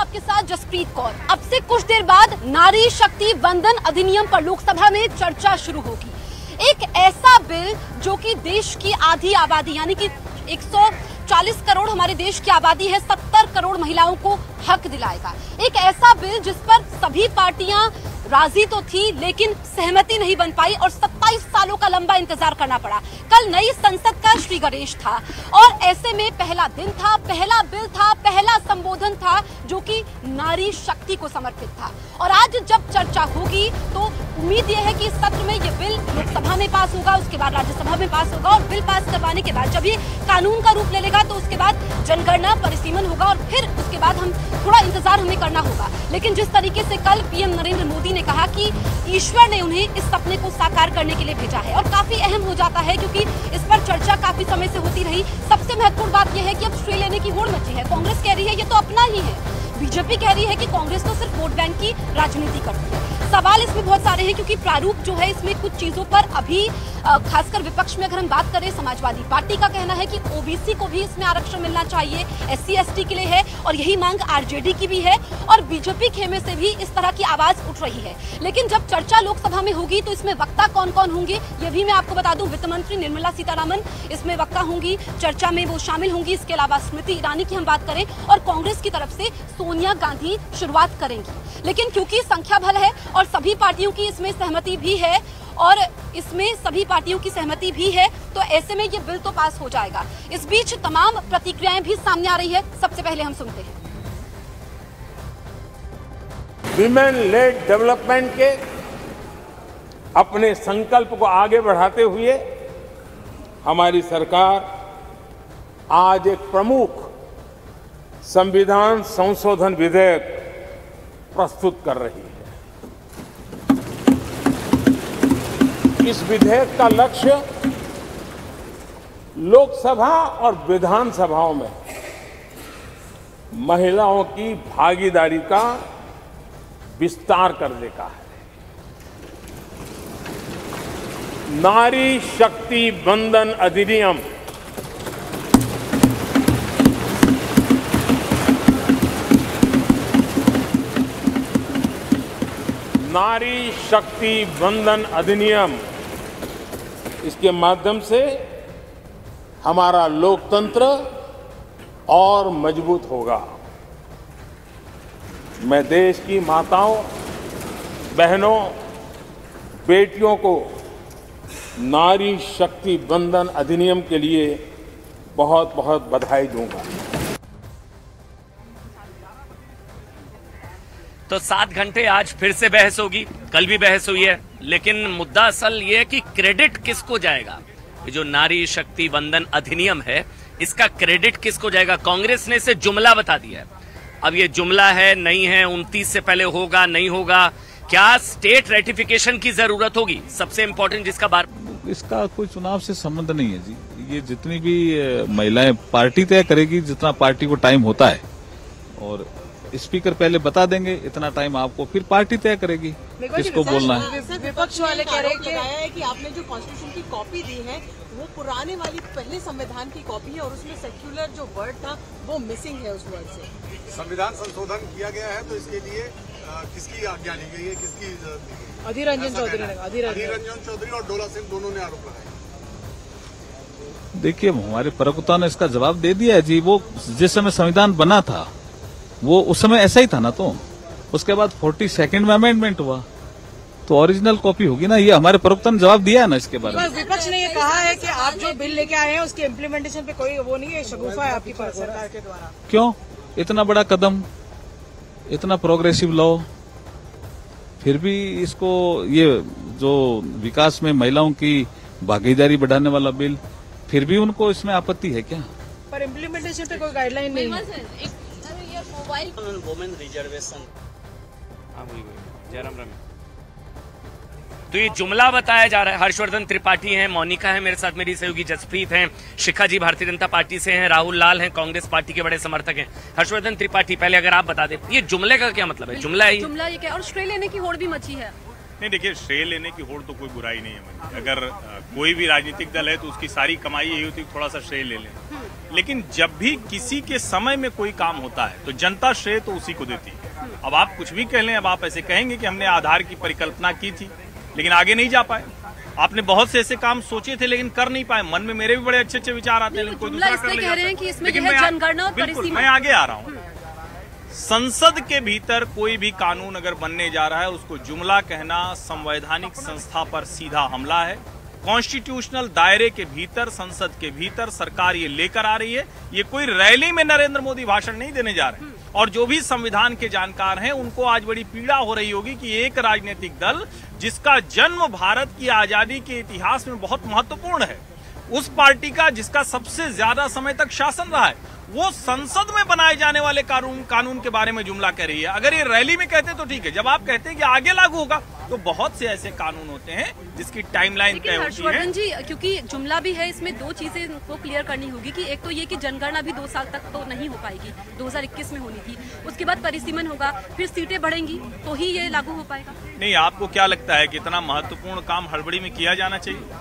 आपके साथ जसप्रीत कौर। अब से कुछ देर बाद नारी शक्ति वंदन अधिनियम पर लोकसभा में चर्चा शुरू होगी। एक ऐसा बिल जो कि देश की आधी आबादी यानी कि 140 करोड़ हमारे देश की आबादी है, 70 करोड़ महिलाओं को हक दिलाएगा। एक ऐसा बिल जिस पर सभी पार्टियां राजी तो थी लेकिन सहमति नहीं बन पाई और 27 सालों का लंबा इंतजार करना पड़ा। कल नई संसद का श्री गणेश था और ऐसे में पहला दिन था, पहला बिल था, पहला संबोधन था जो कि नारी शक्ति को समर्पित था। और आज जब चर्चा होगी तो उम्मीद यह है कि इस सत्र में यह बिल लोकसभा में पास होगा, उसके बाद राज्यसभा में पास होगा और बिल पास करवाने के बाद जब ये कानून का रूप ले लेगा तो उसके बाद जनगणना परिसीमन होगा और फिर उसके बाद हम थोड़ा इंतजार हमें करना होगा। लेकिन जिस तरीके से कल पीएम नरेंद्र मोदी ने कहा कि ईश्वर ने उन्हें इस सपने को साकार करने के लिए भेजा है और काफी अहम हो जाता है क्योंकि इस पर चर्चा काफी समय से होती रही। सबसे महत्वपूर्ण बात यह है कि अब श्रेय लेने की होड़ मची है। कांग्रेस कह रही है ये तो अपना ही है, बीजेपी कह रही है कि कांग्रेस तो सिर्फ वोट बैंक की राजनीति करती है। सवाल इसमें बहुत सारे हैं क्योंकि प्रारूप जो है इसमें कुछ चीजों पर अभी खासकर विपक्ष में अगर हम बात करें, समाजवादी पार्टी का कहना है कि ओबीसी को भी इसमें आरक्षण मिलना चाहिए, एससी एसटी के लिए है और यही मांग आरजेडी की भी है और बीजेपी खेमे से भी इस तरह की आवाज उठ रही है। लेकिन जब चर्चा लोकसभा में होगी तो इसमें वक्ता कौन कौन होंगे ये भी मैं आपको बता दूं। वित्त मंत्री निर्मला सीतारमण इसमें वक्ता होंगी, चर्चा में वो शामिल होंगी। इसके अलावा स्मृति ईरानी की हम बात करें और कांग्रेस की तरफ से सोनिया गांधी शुरुआत करेंगी। लेकिन क्योंकि संख्या बल है और सभी पार्टियों की इसमें सहमति भी है और इसमें सभी पार्टियों की सहमति भी है तो ऐसे में ये बिल तो पास हो जाएगा। इस बीच तमाम प्रतिक्रियाएं भी सामने आ रही है। सबसे पहले हम सुनते हैं। विमेन लेड डेवलपमेंट के अपने संकल्प को आगे बढ़ाते हुए हमारी सरकार आज एक प्रमुख संविधान संशोधन विधेयक प्रस्तुत कर रही है। इस विधेयक का लक्ष्य लोकसभा और विधानसभाओं में महिलाओं की भागीदारी का विस्तार करने का है। नारी शक्ति वंदन अधिनियम नारी शक्ति वंदन अधिनियम इसके माध्यम से हमारा लोकतंत्र और मजबूत होगा। मैं देश की माताओं, बहनों, बेटियों को नारी शक्ति वंदन अधिनियम के लिए बहुत बहुत बधाई दूंगा। तो 7 घंटे आज फिर से बहस होगी, कल भी बहस हुई है, लेकिन मुद्दा असल ये है कि क्रेडिट किसको जाएगा। ये जो नारी शक्ति वंदन अधिनियम है इसका क्रेडिट किसको जाएगा। कांग्रेस ने इसे जुमला बता दिया है। अब ये जुमला है नहीं है, 29 से पहले होगा नहीं होगा, क्या स्टेट रेटिफिकेशन की जरूरत होगी, सबसे इंपॉर्टेंट जिसका बार इसका कोई चुनाव से संबंध नहीं है जी। ये जितनी भी महिलाएं पार्टी तय करेगी, जितना पार्टी को टाइम होता है और स्पीकर पहले बता देंगे इतना टाइम आपको, फिर पार्टी तय करेगी किसको बोलना है। विपक्ष वाले कह रहे हैं कि आपने जो कॉन्स्टिट्यूशन की कॉपी दी है वो पुराने वाली पहले संविधान की कॉपी है और उसमें सेक्युलर जो वर्ड था वो मिसिंग है उस वर्ड से। संविधान संशोधन किया गया है तो इसके लिए किसकी आज्ञा ली गई है, किसकी? अधीर रंजन चौधरी और डोला सिंह दोनों ने आरोप लगाया। देखिए हमारे प्रवक्ता ने इसका जवाब दे दिया है जी। वो जिस समय संविधान बना था वो उस समय ऐसा ही था ना, तो उसके बाद 42nd में अमेंडमेंट हुआ तो ओरिजिनल कॉपी होगी ना। ये हमारे प्रवक्ता ने जवाब दिया है ना इसके बारे में। विपक्ष ने ये कहा है कि आप जो बिल लेके आए हैं उसके इम्प्लीमेंटेशन पे कोई वो नहीं है, शगुफा है आपकी सरकार के द्वारा। क्यों? इतना बड़ा कदम, इतना प्रोग्रेसिव लॉ, फिर भी इसको ये जो विकास में महिलाओं की भागीदारी बढ़ाने वाला बिल, फिर भी उनको इसमें आपत्ति है क्या? पर इम्प्लीमेंटेशन पे कोई गाइडलाइन नहीं है। वुमेन रिजर्वेशन जयराम रमेश तो ये जुमला बताया जा रहा है। हर्षवर्धन त्रिपाठी हैं, मोनिका है मेरे साथ, मेरी सहयोगी जसप्रीत हैं, शिखा जी भारतीय जनता पार्टी से हैं, राहुल लाल हैं कांग्रेस पार्टी के बड़े समर्थक हैं। हर्षवर्धन त्रिपाठी, पहले अगर आप बता दें ये जुमले का क्या मतलब है? जुमला है, जुमला ये क्या और श्रेय लेने की होड़ भी मची है। नहीं, देखिए, श्रेय लेने की होड़ तो कोई बुराई नहीं है मन। अगर कोई भी राजनीतिक दल है तो उसकी सारी कमाई यही होती है थोड़ा सा श्रेय ले लें। लेकिन जब भी किसी के समय में कोई काम होता है तो जनता श्रेय तो उसी को देती है। अब आप कुछ भी कह लें, अब आप ऐसे कहेंगे कि हमने आधार की परिकल्पना की थी लेकिन आगे नहीं जा पाए। आपने बहुत से ऐसे काम सोचे थे लेकिन कर नहीं पाए। मन में मेरे भी बड़े अच्छे अच्छे विचार आते हैं, लेकिन कोई दूसरा कर ले जाता है। लेकिन बिल्कुल मैं आगे आ रहा हूँ। संसद के भीतर कोई भी कानून अगर बनने जा रहा है उसको जुमला कहना संवैधानिक संस्था पर सीधा हमला है। कॉन्स्टिट्यूशनल दायरे के भीतर, संसद के भीतर सरकार ये लेकर आ रही है। ये कोई रैली में नरेंद्र मोदी भाषण नहीं देने जा रहे हैं। और जो भी संविधान के जानकार हैं उनको आज बड़ी पीड़ा हो रही होगी कि एक राजनीतिक दल जिसका जन्म भारत की आजादी के इतिहास में बहुत महत्वपूर्ण है, उस पार्टी का जिसका सबसे ज्यादा समय तक शासन रहा है, वो संसद में बनाए जाने वाले कानून के बारे में जुमला कर रही है। अगर ये रैली में कहते तो ठीक है, जब आप कहते हैं कि आगे लागू होगा तो बहुत से ऐसे कानून होते हैं जिसकी टाइमलाइन तय होती है। हर्षवर्धन जी, क्योंकि जुमला भी है, इसमें दो चीजें को क्लियर करनी होगी कि एक तो ये कि जनगणना भी 2 साल तक तो नहीं हो पाएगी, 2021 में होनी थी। उसके बाद परिसीमन होगा, फिर सीटें बढ़ेंगी तो ही ये लागू हो पाएगा। नहीं, आपको क्या लगता है कि इतना महत्वपूर्ण काम हड़बड़ी में किया जाना चाहिए?